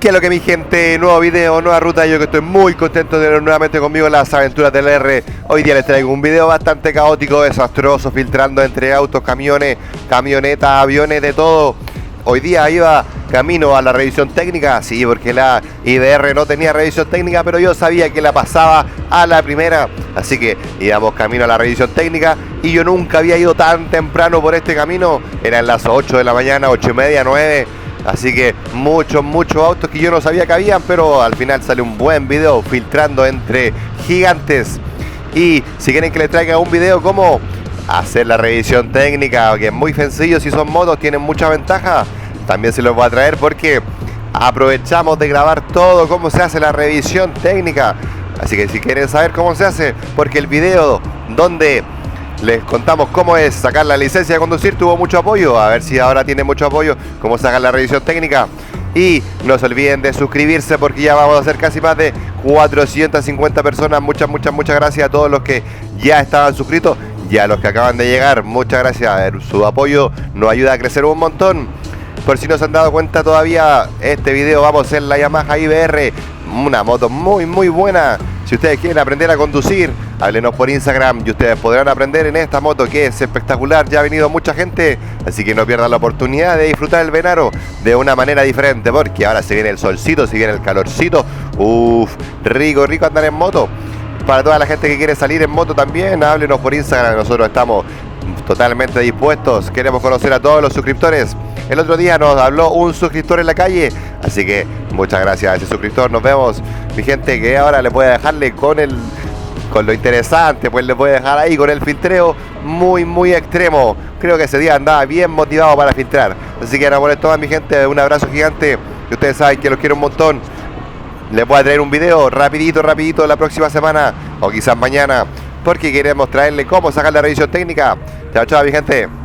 ¿Qué es lo que mi gente? Nuevo video, nueva ruta. Yo que estoy muy contento de tener nuevamente conmigo las aventuras del Erre. Hoy día les traigo un video bastante caótico, desastroso, filtrando entre autos, camiones, camionetas, aviones, de todo. Hoy día iba camino a la revisión técnica, sí, porque la IDR no tenía revisión técnica, pero yo sabía que la pasaba a la primera, así que íbamos camino a la revisión técnica y yo nunca había ido tan temprano por este camino. Eran las 8 de la mañana, 8:30, 9. Así que muchos autos que yo no sabía que habían, pero al final sale un buen video filtrando entre gigantes. Y si quieren que les traiga un video como hacer la revisión técnica, que es muy sencillo, si son motos tienen mucha ventaja, también se los voy a traer porque aprovechamos de grabar todo cómo se hace la revisión técnica. Así que si quieren saber cómo se hace, porque el video donde les contamos cómo es sacar la licencia de conducir tuvo mucho apoyo, a ver si ahora tiene mucho apoyo, cómo sacar la revisión técnica. Y no se olviden de suscribirse porque ya vamos a hacer casi más de 450 personas. Muchas gracias a todos los que ya estaban suscritos y a los que acaban de llegar. Muchas gracias, su apoyo nos ayuda a crecer un montón. Por si no se han dado cuenta todavía, este video vamos a hacer la Yamaha IBR, una moto muy buena. Si ustedes quieren aprender a conducir, háblenos por Instagram y ustedes podrán aprender en esta moto que es espectacular. Ya ha venido mucha gente, así que no pierdan la oportunidad de disfrutar el verano de una manera diferente, porque ahora se viene el solcito, se viene el calorcito. Rico andar en moto. Para toda la gente que quiere salir en moto también, háblenos por Instagram, nosotros estamos totalmente dispuestos. Queremos conocer a todos los suscriptores. El otro día nos habló un suscriptor en la calle, así que muchas gracias a ese suscriptor. Nos vemos, mi gente, que ahora le voy a dejarle con lo interesante, pues le voy a dejar ahí con el filtreo muy extremo. Creo que ese día andaba bien motivado para filtrar. Así que ahora por esto, mi gente, un abrazo gigante. Y ustedes saben que los quiero un montón. Les voy a traer un video rapidito la próxima semana o quizás mañana, porque queremos traerle cómo sacar la revisión técnica. Chao, mi gente.